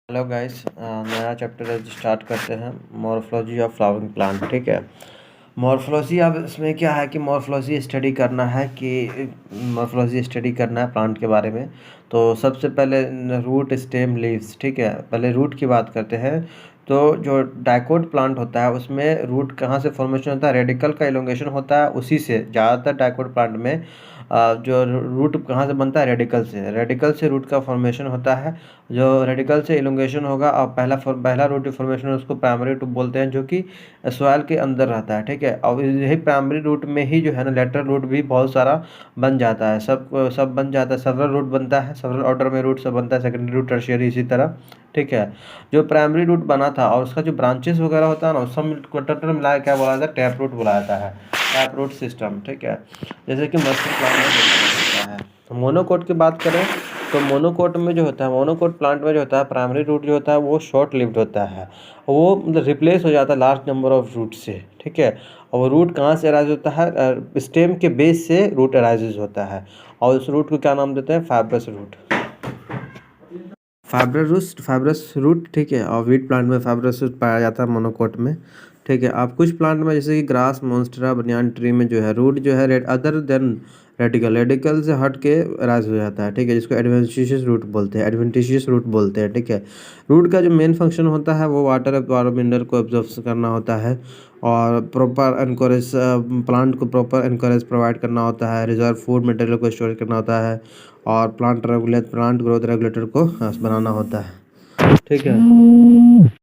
Hello guys, नया chapter आज start करते हैं। Morphology of flowering plant. ठीक है। मॉर्फोलॉजी, अब इसमें क्या है कि मॉर्फोलॉजी स्टडी करना है प्लांट के बारे में। तो सबसे पहले रूट, स्टेम, लीव्स। ठीक है, पहले रूट की बात करते हैं। तो जो डाइकोट प्लांट होता है उसमें रूट कहाँ से फॉर्मेशन होता है? रेडिकल का इलोंगेशन होता है, उसी से ज़्यादातर डाइकोट प्लांट में जो रूट कहाँ से बनता है? रेडिकल से रूट का फॉर्मेशन होता है। जो रेडिकल से इलोंगेशन होगा और पहला रूट फॉर्मेशन उसको प्राइमरी रूट बोलते हैं, जो कि सॉइल के अंदर रहता है। ठीक है। और यही प्राइमरी रूट में ही जो है ना लेटरल रूट भी बहुत सारा बन जाता है। सब बन जाता है। सेवरल रूट बनता है, सेवरल ऑर्डर में रूट सब बनता है, सेकेंडरी रूट, टर्शियरी, इसी तरह। ठीक है। जो प्राइमरी रूट बना था और उसका जो ब्रांचेस वगैरह होता है ना, सब टोटल मिला के क्या बोला जाता है? टैप रूट बोला जाता है, टैप रूट सिस्टम। ठीक है। जैसे कि मस्टर्ड प्लांट में देखा जाता है। तो मोनोकोट की बात करें तो मोनोकोट में जो होता है, मोनोकोट प्लांट में जो होता है, प्राइमरी रूट जो होता है वो शॉर्ट लिव्ड होता है। वो मतलब रिप्लेस हो जाता है लार्ज नंबर ऑफ रूट से। ठीक है। और वो रूट कहाँ से अराइज होता है? स्टेम के बेस से रूट अराइजेज होता है। और उस रूट को क्या नाम देते हैं? Fibrous root. Fibrous root. ठीक है। और वीट प्लांट में फाइब्रस रूट पाया जाता है मोनोकोट में। ठीक है। अब कुछ प्लांट में जैसे कि ग्रास, मोन्स्टेरा, बनियान ट्री में जो है रूट जो है अदर देन रेडिकल से हट के राइज हो जाता है। ठीक है, जिसको एडवेंटिशियस रूट बोलते हैं। ठीक है। रूट का जो मेन फंक्शन होता है वो वाटर और मिनरल को एब्जॉर्ब करना होता है, और प्रॉपर एनकरेज प्लांट को प्रॉपर एनकरेज प्रोवाइड करना होता है, रिजर्व फूड मटेरियल को स्टोर करना होता है, और प्लांट ग्रोथ रेगुलेटर को बनाना होता है। ठीक है।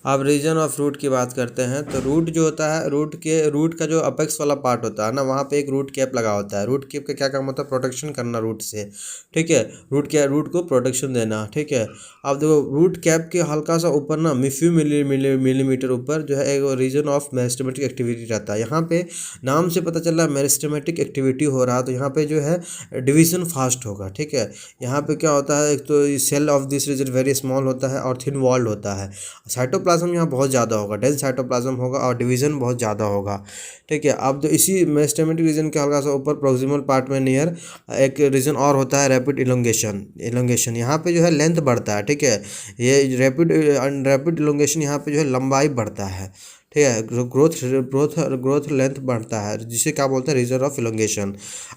अब रीजन ऑफ रूट की बात करते हैं। तो रूट जो होता है, रूट का जो अपेक्स वाला पार्ट होता है ना, वहाँ पे एक रूट कैप लगा होता है। रूट कैप का क्या काम होता है? प्रोटेक्शन करना रूट से। ठीक है। रूट को प्रोटेक्शन देना। ठीक है। अब देखो, रूट कैप के हल्का सा ऊपर ना फ्यू मिलीमीटर ऊपर जो है एक रीजन ऑफ मेरिस्टेमेटिक एक्टिविटी रहता है। यहाँ पे नाम से पता चल रहा है मेरिस्टेमेटिक एक्टिविटी हो रहा है, तो यहाँ पे जो है डिवीजन फास्ट होगा। ठीक है। यहाँ पे क्या होता है, एक तो cell of this region very small होता है और थिन वॉल्ड होता है। साइटोप्लाज्म यहाँ बहुत ज़्यादा होगा, डेंस साइटोप्लाज्म होगा और डिवीजन बहुत ज़्यादा होगा। ठीक है। अब जो इसी मेरिस्टेमेटिक रीजन के हल्का सा ऊपर प्रोक्सिमल पार्ट में नियर एक रीजन और होता है, रैपिड इलोंगेशन। यहाँ पे जो है लेंथ बढ़ता है। ठीक है। ये रैपिड इलोंगेशन यहाँ पे जो है लंबाई बढ़ता है। ठीक है। ग्रोथ लेंथ बढ़ता है, जिसे क्या बोलते हैं? Region of elongation.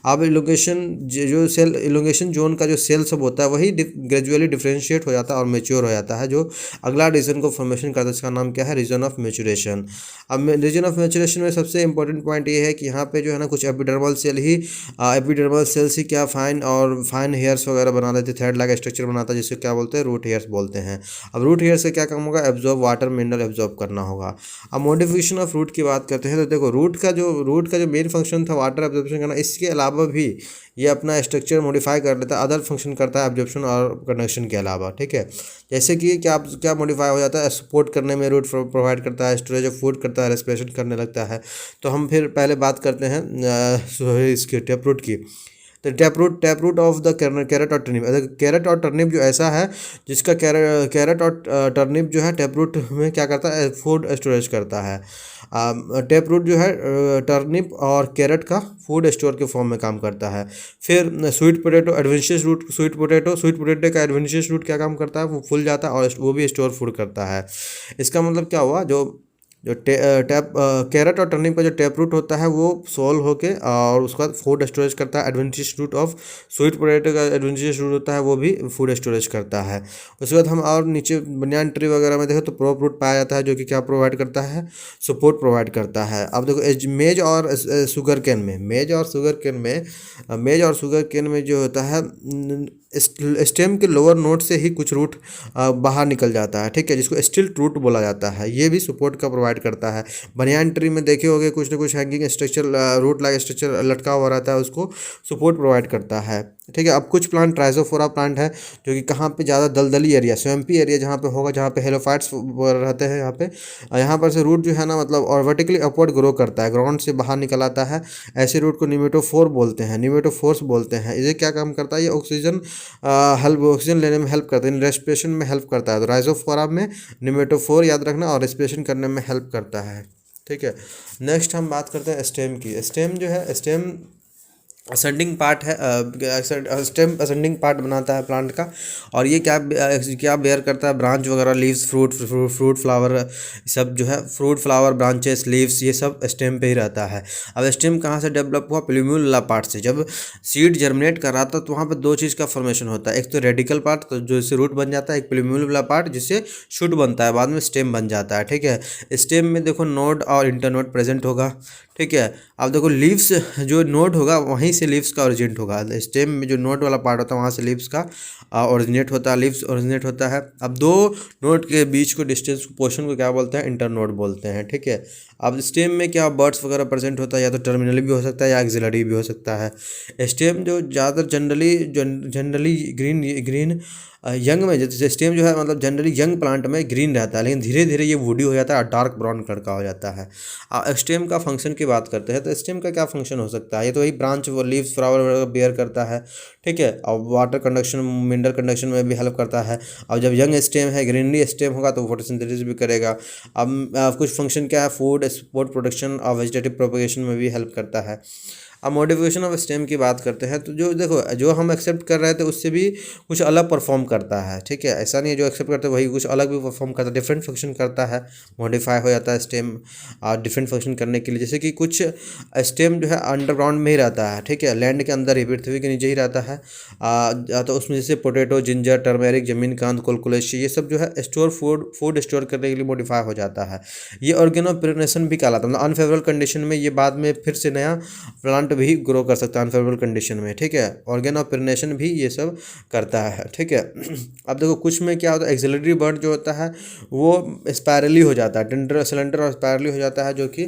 अब इलोंगेशन जो सेल इलोंगेशन जोन का जो सेल सब होता है वही ग्रेजुअली डिफ्रेंशिएट हो जाता है और मेच्योर हो जाता है, जो अगला रीजन को फॉर्मेशन करता है। इसका नाम क्या है? Region of maturation. अब रीजन ऑफ मेचुरेशन में सबसे इंपॉर्टेंट पॉइंट ये है कि यहाँ पे जो है ना कुछ एपिडर्मल सेल्स ही क्या फाइन हेयर्स वगैरह बना देते, थ्रेड लाइक स्ट्रक्चर बनाता है, जिसको क्या बोलते हैं? रूट हेयर्स बोलते हैं। अब रूट हेयर से क्या काम होगा? एब्जॉर्ब वाटर, मिनरल एब्जॉर्ब करना होगा। अब मॉडिफिकेशन ऑफ रूट की बात करते हैं तो देखो, रूट का जो मेन फंक्शन था वाटर एब्जॉर्प्शन करना, इसके अलावा भी ये अपना स्ट्रक्चर मॉडिफाई कर लेता है, अदर फंक्शन करता है एब्जॉर्प्शन और कंडक्शन के अलावा। ठीक है। जैसे कि क्या मॉडिफाई हो जाता है? सपोर्ट करने में रूट प्रोवाइड करता है, स्टोरेज ऑफ फूड करता है, रेस्पिरेशन करने लगता है। तो हम फिर पहले बात करते हैं इसकी टेप रूट की। तो tap root of the carrot और टर्निप। कैरेट और टर्निप जो ऐसा है जिसका कैरेट और टर्निप जो है टैप रूट में क्या करता है? फूड स्टोरेज करता है। टैप रूट जो है टर्निप और कैरेट का फूड स्टोर के फॉर्म में काम करता है। फिर स्वीट पोटैटो का एडवेंशियस रूट क्या काम करता है? वो फूल जाता है और वो भी स्टोर फूड करता है। इसका मतलब क्या हुआ? जो टैप कैरेट और टर्निप का जो टैप रूट होता है वो सोल होके और उसके बाद फूड स्टोरेज करता है। Adventitious root of sweet potato का एडवेंटिशियस रूट होता है, वो भी फूड स्टोरेज करता है। उसके बाद हम और नीचे बनियान ट्री वगैरह में देखें तो प्रोप रूट पाया जाता है, जो कि क्या प्रोवाइड करता है? सपोर्ट प्रोवाइड करता है। अब देखो, मेज और शुगर केन में जो होता है, स्टेम के लोअर नोड से ही कुछ रूट बाहर निकल जाता है। ठीक है, जिसको स्टिल्ट रूट बोला जाता है। ये भी सपोर्ट का प्रोवाइड करता है। बनियान ट्री में देखे होंगे कुछ ना कुछ hanging structure, root like structure लटका हुआ रहता है, उसको सपोर्ट प्रोवाइड करता है। ठीक है। अब कुछ प्लांट ट्राइजोफोरा प्लांट है, जो कि कहाँ पे ज़्यादा दलदली एरिया, स्वैम्पी एरिया जहाँ पे होगा, जहाँ पे हेलोफाइट्स रहते हैं, यहाँ पर से रूट जो है ना मतलब और वर्टिकली अपवर्ड ग्रो करता है, ग्राउंड से बाहर निकल आता है। ऐसे रूट को निमेटोफोर्स बोलते हैं। ये क्या काम करता है? ये ऑक्सीजन लेने में हेल्प करता है, रेस्पिरेशन में हेल्प करता है। तो राइजोफोरा में निमेटोफोर याद रखना, और रेस्पिरेशन करने में हेल्प करता है। ठीक है। नेक्स्ट हम बात करते हैं स्टेम की। स्टेम जो है, असेंडिंग पार्ट है, स्टेम असेंडिंग पार्ट बनाता है प्लांट का। और ये क्या बेयर करता है, ब्रांच वगैरह, लीव्स, फ्रूट फ्लावर, सब जो है फ्रूट फ्लावर, ब्रांचेस, लीव्स, ये सब स्टेम पे ही रहता है। अब स्टेम कहाँ से डेवलप हुआ, प्लूम्यूला पार्ट से। जब सीड जर्मिनेट कर रहा था तो वहाँ पर दो चीज़ का फॉर्मेशन होता है, एक तो रेडिकल पार्ट तो जो इससे रूट बन जाता है, एक प्लूम्यूला पार्ट जिससे शूट बनता है, बाद में स्टेम बन जाता है। ठीक है, स्टेम में देखो नोड और इंटरनोड प्रेजेंट होगा। ठीक है, अब देखो लीव्स जो नोड होगा वहीं से लीव्स का ओरिजिनेट होगा। स्टेम में जो नोड वाला पार्ट होता है वहाँ से लीव्स का ओरिजिनेट होता है, लीव्स ओरिजिनेट होता है। अब दो नोड के बीच को डिस्टेंस पोर्शन को क्या बोलते हैं, इंटरनोड बोलते हैं। ठीक है, अब स्टेम में क्या बर्ड्स वगैरह प्रेजेंट होता है, या तो टर्मिनली भी हो सकता है या एक्सिलरी भी हो सकता है। स्टेम जो ज़्यादातर जनरली ग्रीन ग्रीन यंग में, जैसे स्टेम जो है मतलब जनरली यंग प्लांट में ग्रीन रहता है, लेकिन धीरे धीरे ये वुडी हो जाता है और डार्क ब्राउन कलर का हो जाता है। स्टेम का फंक्शन की बात करते हैं तो स्टेम का क्या फंक्शन हो सकता है, ये तो वही ब्रांच वो लीव्स फ्लावर वगैरह बेयर करता है। ठीक है, और वाटर कंडक्शन, मिनरल कंडक्शन में भी हेल्प करता है। और जब यंग स्टेम है, ग्रीनरी स्टेम होगा तो फोटोसिंथेसिस भी करेगा। अब कुछ फंक्शन क्या है, फूड सपोर्ट, प्रोडक्शन और वेजिटेटिव प्रोपगेशन में भी हेल्प करता है। अब मॉडिफिकेशन ऑफ स्टेम की बात करते हैं तो जो देखो जो हम एक्सेप्ट कर रहे थे उससे भी कुछ अलग परफॉर्म करता है। ठीक है, ऐसा नहीं है जो एक्सेप्ट करते हैं वही कुछ अलग भी परफॉर्म करता है, डिफरेंट फंक्शन करता है, मॉडिफाई हो जाता है स्टेम और डिफरेंट फंक्शन करने के लिए। जैसे कि कुछ स्टेम जो है अंडरग्राउंड में ही रहता है। ठीक है, लैंड के अंदर ही, पृथ्वी के नीचे ही रहता है। तो उसमें जैसे पोटैटो, जिंजर, टर्मेरिक, जमीन कांद, कोलकुलेशी, ये सब जो है फूड स्टोर करने के लिए मॉडिफाई हो जाता है। ये ऑर्गेनोप्रिनेशन भी कहलाता है, मतलब अनफेवरेबल कंडीशन में ये बाद में फिर से नया प्लांट भी ग्रो कर सकता है अनफेवरेबल कंडीशन में। ठीक है, ऑर्गेनोप्रिनेशन भी ये सब करता है। ठीक है, अब देखो कुछ में क्या होता है, एक्सिलरी बर्ड जो होता है वो स्पायरली हो जाता है, टेंडर सिलेंडर और स्पायरली हो जाता है, जो कि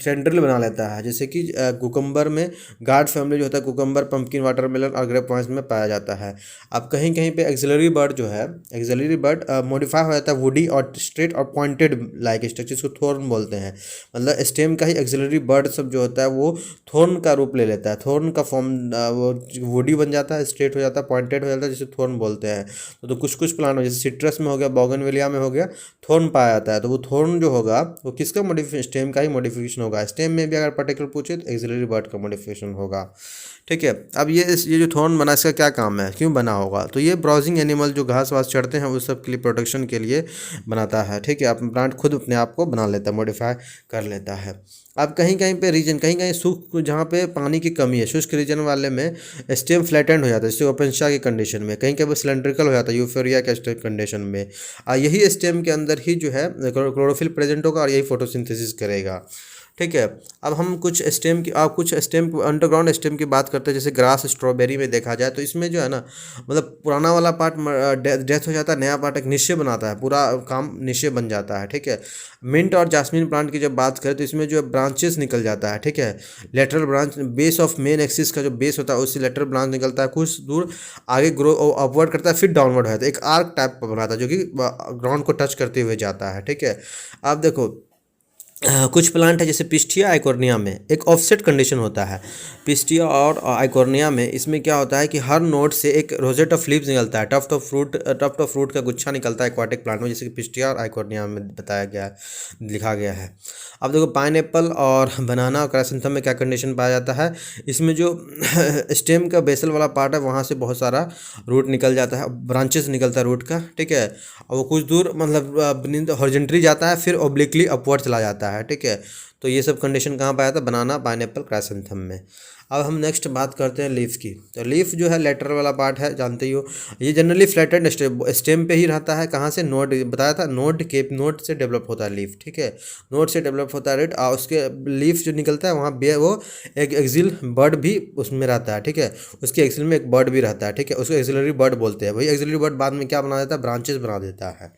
टेंडरली बना लेता है। जैसे कि कुकम्बर में गार्ड फैमिली जो होता है, कुकम्बर, पंपकिन, वाटरमेलन और ग्रेप वाइन्स में पाया जाता है। अब कहीं कहीं पे एक्सिलरी बर्ड जो है, एक्सिलरी बर्ड मॉडिफाई हो जाता है वुडी और स्ट्रेट और पॉइंटेड लाइक स्ट्रक्चर, जिसको थॉर्न बोलते हैं। मतलब स्टेम का ही एक्सिलरी बर्ड सब जो होता है वो थॉर्न का रूप ले लेता है, थॉर्न का फॉर्म, वो वुडी बन जाता है, स्ट्रेट हो जाता है, पॉइंटेड हो जाता है, जिसे थॉर्न बोलते हैं। तो कुछ प्लांट जैसे सिट्रस में हो गया, बोगनविलिया में हो गया, थॉर्न पाया जाता है। तो वो थॉर्न जो होगा वो किसका मॉडिफिकेशन, स्टेम का ही मॉडिफिकेशन होगा। स्टेम में भी अगर पर्टिकुलर पूछे तो एक्सिलरी बर्ड का मॉडिफिकेशन होगा। ठीक है, अब ये जो थॉर्न बना इसका क्या काम है, क्यों बना होगा, तो ये ब्राउजिंग एनिमल जो घास वास चढ़ते हैं उस सब के लिए प्रोटेक्शन के लिए बनाता है। ठीक है, आप प्लांट खुद अपने आप को बना लेता है, मॉडिफाई कर लेता है। अब कहीं कहीं पे रीजन, कहीं कहीं सूख, जहाँ पे पानी की कमी है, शुष्क रीजन वाले में स्टेम फ्लैटेंड हो जाता है, जैसे ओपेंशिया की कंडीशन में। कहीं कहीं सिलेंड्रिकल हो जाता है यूफोरिया के कंडीशन में। यही स्टेम के अंदर ही जो है क्लोरोफिल प्रेजेंट होगा और यही फोटोसिंथेसिस करेगा। ठीक है, अब हम कुछ स्टेम अंडरग्राउंड स्टेम की बात करते हैं, जैसे ग्रास, स्ट्रॉबेरी में देखा जाए तो इसमें जो है ना, मतलब पुराना वाला पार्ट डेथ हो जाता है, नया पार्ट एक निश्चय बनाता है, पूरा काम निश्चय बन जाता है। ठीक है, मिंट और जास्मिन प्लांट की जब बात करें तो इसमें जो ब्रांचेस निकल जाता है। ठीक है, lateral branch, base of main axis का जो बेस होता है उससे लेटरल ब्रांच निकलता है, कुछ दूर आगे ग्रो अपवर्ड करता है, फिर डाउनवर्ड हो जाता है, एक आर्क टाइप का बनाता है जो कि ग्राउंड को टच करते हुए जाता है। ठीक है, अब देखो कुछ प्लांट है जैसे पिस्टिया, आइकोर्निया में एक ऑफसेट कंडीशन होता है। पिस्टिया और आइकोर्निया में इसमें क्या होता है कि हर नोड से एक रोजेट ऑफ लीव्स निकलता है, टफ्ट ऑफ फ्रूट का गुच्छा निकलता है एक्वाटिक प्लांट में, जैसे कि पिस्टिया और आइकोर्निया में बताया गया है, लिखा गया है। अब देखो पाइनएप्पल और बनाना और क्राइसेंथेमम में क्या कंडीशन पाया जाता है, इसमें जो स्टेम का बेसल वाला पार्ट है वहाँ से बहुत सारा रूट निकल जाता है, ब्रांचेस निकलता है रूट का। ठीक है, और वो कुछ दूर मतलब हॉरिजॉन्टली जाता है, फिर ओब्लिकली अपवर्ड चला जाता है। ठीक है, तो ये सब कंडीशन कहाँ पाया था, बनाना, पाइनएप्पल, क्राइसेंथेमम में। अब हम नेक्स्ट बात करते हैं लीफ की। तो लीफ जो है लेटरल वाला पार्ट है, जानते ही हो, ये जनरली फ्लैटेंड स्टेम पे ही रहता है। कहाँ से, नोड बताया था, नोड से डेवलप होता है लीफ। ठीक है, नोड से डेवलप होता है रेट, और उसके लीफ जो निकलता है वहाँ वो एक एक्सिल बर्ड भी उसमें रहता है। ठीक है, उसके एक्सिल में एक बर्ड भी रहता है। ठीक है, उसको एक्सिलरी बर्ड बोलते हैं। वही एक्सिलरी बर्ड बाद में क्या बना देता है, ब्रांचेस बना देता है।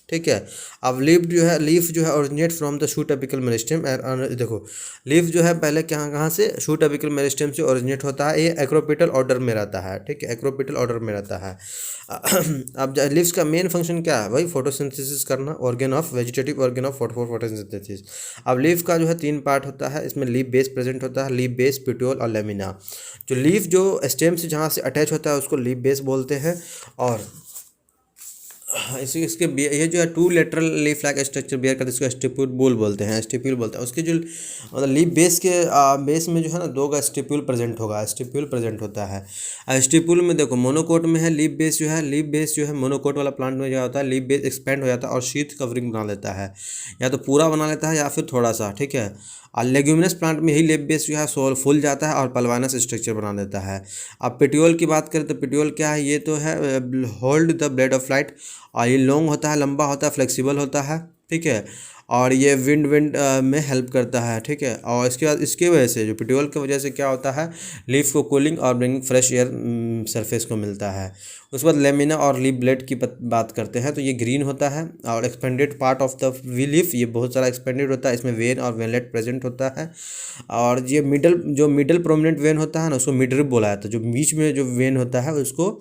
ठीक है, अब लीफ जो है originate from the shoot apical meristem. देखो लीफ जो है पहले कहाँ से, शूट एपिकल मेरिस्टेम से ओरिजिनेट होता है, ये एक्रोपिटल ऑर्डर में रहता है। ठीक है, एक्रोपिटल ऑर्डर में रहता है। अब लीव्स का मेन फंक्शन क्या है, वही फोटोसिंथेसिस करना, वेजिटेटिव ऑर्गेन ऑफ फोटोसिंथेसिस। अब लीफ का जो है 3 पार्ट होता है, इसमें लीफ बेस प्रेजेंट होता है, लीफ बेस, पिट्यूल और लेमिना। जो लीफ जो स्टेम से जहाँ से अटैच होता है उसको लीफ बेस बोलते हैं, और इसके ये जो है two lateral leaf like structure bear करते हैं, इसको स्टिप्यूल बोलते हैं, स्टिप्यूल बोलते हैं। उसके जो मतलब लीफ बेस के बेस में जो है ना 2 का स्टिप्यूल प्रेजेंट होगा, स्टिप्यूल प्रेजेंट होता है। स्टिप्यूल में देखो मोनोकोट में है, लीफ बेस जो है मोनोकोट वाला प्लांट में जो होता है लीफ बेस एक्सपेंड हो जाता है और शीथ कवरिंग बना लेता है, या तो पूरा बना लेता है या फिर थोड़ा सा, ठीक है। और लेग्यूमिनस प्लांट में ही लीफ बेस जो है सोल फूल जाता है और पल्वानस स्ट्रक्चर बना देता है। अब पेट्यूल की बात करें तो पेट्यूल क्या है, ये तो है hold the blade of light, और ये लॉन्ग होता है, लंबा होता है, फ्लेक्सिबल होता है, ठीक है। और ये विंड में हेल्प करता है, ठीक है। और इसके बाद इसके वजह से जो पेट्यूल की वजह से क्या होता है, लीफ को कूलिंग और ब्रिंगिंग फ्रेश एयर सरफेस को मिलता है। उसके बाद लेमिना और लीफ ब्लेड की बात करते हैं तो ये ग्रीन होता है और expanded part of the we leaf, ये बहुत सारा एक्सपेंडेड होता है, इसमें वेन और वेनलेट प्रेजेंट होता है। और ये मिडल प्रोमिनेंट वेन होता है ना, उसको मिडरिप बोला जाता है। जो बीच में जो वेन होता है उसको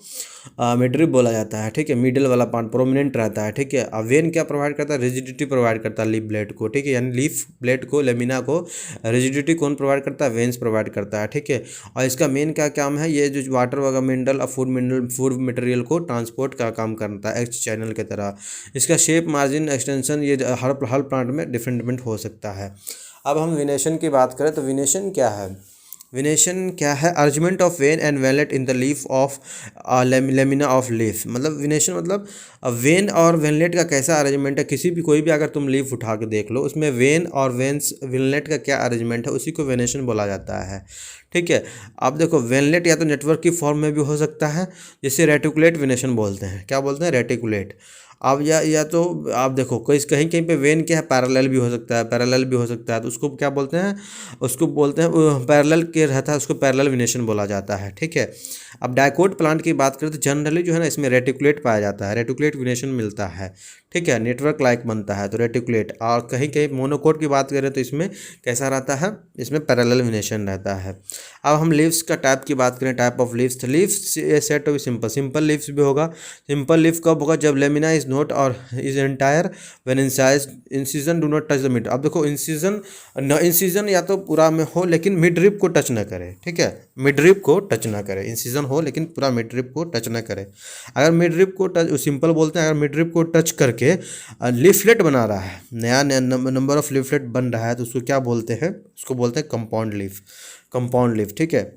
मिडरिप बोला जाता है, ठीक है। मिडल वाला पार्ट प्रोमिनेंट रहता है, ठीक है। अब वेन क्या प्रोवाइड करता है, रिजिडिटी प्रोवाइड करता है लीफ ब्लेड को, ठीक है। यानी लीफ ब्लेड को, लेमिना को रिजिडिटी कौन प्रोवाइड करता है, वेन्स प्रोवाइड करता है, ठीक है। और इसका मेन क्या काम है, ये जो वाटर वगैरह मिनरल और फूड मटेरियल को ट्रांसपोर्ट का काम करता है एच चैनल की तरह। इसका शेप, मार्जिन, एक्सटेंशन ये हर प्लांट में डिफरेंट हो सकता है। अब हम विनेशन की बात करें तो विनेशन क्या है, विनेशन क्या है, arrangement of vein and veinlet in the leaf of lamina of leaf. मतलब विनेशन मतलब वेन और वेनलेट का कैसा अरेंजमेंट है, किसी भी कोई भी अगर तुम लीफ उठा के देख लो उसमें वेन और वेनलेट का क्या अरेंजमेंट है, उसी को वेनेशन बोला जाता है, ठीक है। अब देखो वेनलेट या तो नेटवर्क की फॉर्म में भी हो सकता है, जिसे रेटिकुलेट विनेशन बोलते हैं। क्या बोलते हैं, रेटिकुलेट। अब या तो आप देखो कहीं कहीं पे वेन क्या है, पैरेलल भी हो सकता है, पैरेलल भी हो सकता है, तो उसको क्या बोलते हैं, उसको बोलते हैं पैरेलल के रहता है, उसको पैरेलल विनेशन बोला जाता है, ठीक है। अब डाइकोट प्लांट की बात करें तो जनरली जो है ना इसमें रेटिकुलेट पाया जाता है, रेटिकुलेट विनेशन मिलता है, ठीक है। नेटवर्क लाइक बनता है तो रेटिकुलेट। और कहीं कहीं मोनोकोट की बात करें तो इसमें कैसा रहता है, इसमें पैरेलल विनेशन रहता है। अब हम लीव्स का टाइप की बात करें, टाइप ऑफ लीव्स, तो leaves said to be simple leaves भी होगा। सिंपल लीफ कब होगा, जब लेमिना इज नोट और is entire when incision do not touch the mid. अब देखो इंसिजन या तो पूरा में हो लेकिन मिड रिप को टच ना करे, ठीक है। मिड रिप को टच ना करे, इंसिजन हो लेकिन पूरा मिड रिप को टच ना करे। अगर मिड रिप को टच, सिंपल बोलते हैं, अगर मिड रिप को टच करके लीफलेट बना रहा है, नया नंबर ऑफ लीफलेट बन रहा है, तो उसको क्या बोलते हैं, उसको बोलते हैं कंपाउंड लीफ, ठीक है।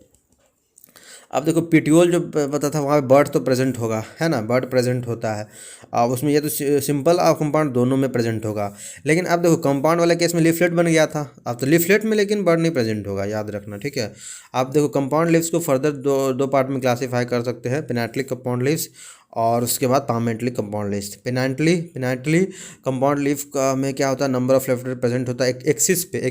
अब देखो पिट्यूल जो पता था वहाँ पे बर्ड तो प्रेजेंट होगा, है ना, बर्ड प्रेजेंट होता है। अब उसमें ये तो सिंपल और कंपाउंड दोनों में प्रेजेंट होगा। लेकिन अब देखो कंपाउंड वाले केस में लीफलेट बन गया था, अब तो लीफलेट में लेकिन बर्ड नहीं प्रेजेंट होगा, याद रखना, ठीक है। आप देखो कंपाउंड लीव्स को फर्दर दो पार्ट में क्लासीफाई कर सकते हैं, पिनाटली कंपाउंड लीव्स और उसके बाद पामेंटली कंपाउंड लीव्स। पिनाटली कंपाउंड लीफ का में क्या होता है, नंबर ऑफ लेफलेट प्रेजेंट होता है एक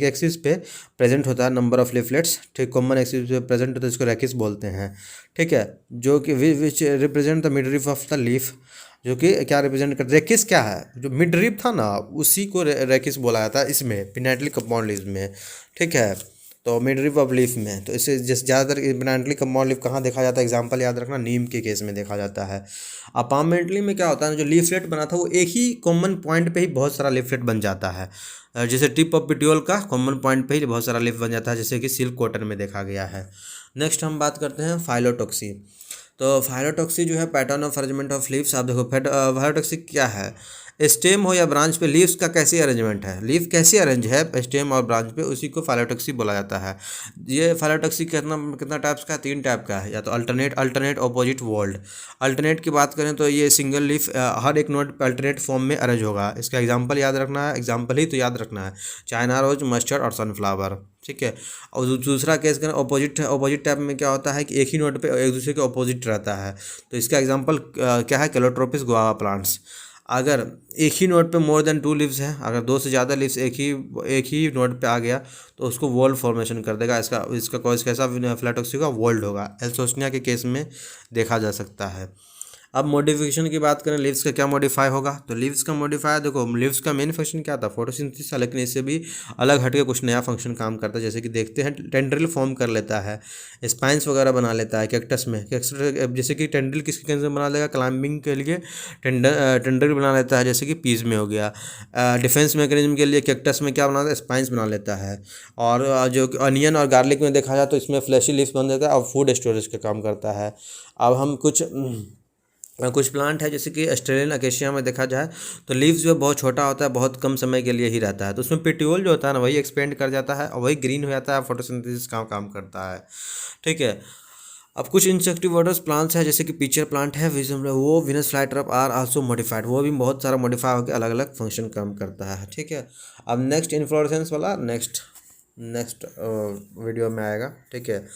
एक्सिस पे प्रेजेंट होता है नंबर ऑफ लेफलेट्स, ठीक, कॉमन एक्सिस पे प्रेजेंट होता है, इसको रेकिस बोलते हैं, ठीक है। जो कि which represent the midrib of the leaf, जो कि क्या रिप्रेजेंट कर, रेकिस क्या है, जो मिडरिप था ना उसी को रेकिस बोला जाता है इसमें पिनाटली कंपाउंड लीफ में, ठीक है। तो मिडरिप ऑफ लीफ में तो इसे जैसे ज़्यादातर पिनाटली कंपाउंड लीफ कहाँ देखा जाता है, एग्जांपल याद रखना, नीम के केस में देखा जाता है। अपार्टमेंटली में क्या होता है, जो लीफलेट बना था वो एक ही कॉमन पॉइंट पे ही बहुत सारा लीफलेट बन जाता है, जैसे टिप ऑफ पिट्यूल का कॉमन पॉइंट पे ही बहुत सारा लीफ बन जाता है, जैसे कि सिल्क कॉटन में देखा गया है। नेक्स्ट हम बात करते हैं फाइलोटॉक्सी। तो फाइलोटॉक्सी जो है pattern of arrangement of leaves. आप देखो फाइलोटॉक्सी क्या है, स्टेम हो या ब्रांच पे लीव्स का कैसे अरेंजमेंट है, लीफ कैसे अरेंज है स्टेम और ब्रांच पे, उसी को फाइलोटॉक्सी बोला जाता है। ये फाइलोटॉक्सी कितना टाइप्स का है, 3 टाइप का है, या तो अल्टरनेट, ऑपोजिट, वोल्ड। अल्टरनेट की बात करें तो ये सिंगल लीफ हर एक नोड पे अल्टरनेट फॉर्म में अरेंज होगा। इसका एग्जाम्पल याद रखना है, एग्जाम्पल ही तो याद रखना है, चाइना रोज, मस्टर्ड और सनफ्लावर, ठीक है। और दूसरा केस करें ऑपोजिट टाइप में क्या होता है कि एक ही नोड पे एक दूसरे के ऑपोजिट रहता है, तो इसका एग्जाम्पल क्या है, कैलोट्रोपिस गुआवा प्लांट्स। अगर एक ही नोड पे मोर देन 2 लीव्स हैं, अगर 2 से ज़्यादा लीव्स एक ही नोड पे आ गया तो उसको वोल्ड फॉर्मेशन कर देगा। इसका कॉज कैसा फाइलोटॉक्सी होगा, वोल्ड होगा। एल्सोस्निया के केस में देखा जा सकता है। अब मॉडिफिकेशन की बात करें, लीव्स का क्या मॉडिफाई होगा, तो लीव्स का मॉडिफाई देखो, लीव्स का मेन फंक्शन क्या था, फोटोसिंथेसिस, लेकिन इससे भी अलग हटके कुछ नया फंक्शन काम करता है, जैसे कि देखते हैं टेंड्रिल फॉर्म कर लेता है, स्पाइंस वगैरह बना लेता है कैक्टस में। जैसे कि टेंड्रिल किसके कैसे बना लेगा, क्लाइंबिंग के लिए टेंड्रिल बना लेता है, जैसे कि पीस में हो गया। डिफेंस मैकेनिज्म के लिए कैक्टस में क्या बनाता है, स्पाइंस बना लेता है। और जो अनियन और गार्लिक में देखा जाए तो इसमें फ्लैशी लीव्स बन देता है और फूड स्टोरेज का काम करता है। अब हम कुछ कुछ प्लांट है जैसे कि ऑस्ट्रेलियन अकेशिया में देखा जाए तो लीव्स जो है बहुत छोटा होता है, बहुत कम समय के लिए ही रहता है, तो उसमें पेटियोल जो होता है ना वही एक्सपेंड कर जाता है और वही ग्रीन हो जाता है, फोटोसिंथेसिस का काम करता है। ठीक है। अब कुछ इंसेक्टिवर्डस प्लांट्स है जैसे कि पीचर प्लांट है, वो विनस फ्लाईट्रप आर आल्सो मॉडिफाइड, वो भी बहुत सारा मॉडिफाई होकर अलग अलग फंक्शन काम करता है। ठीक है। अब नेक्स्ट इन्फ्लोरेसेंस वाला नेक्स्ट वीडियो में आएगा। ठीक है।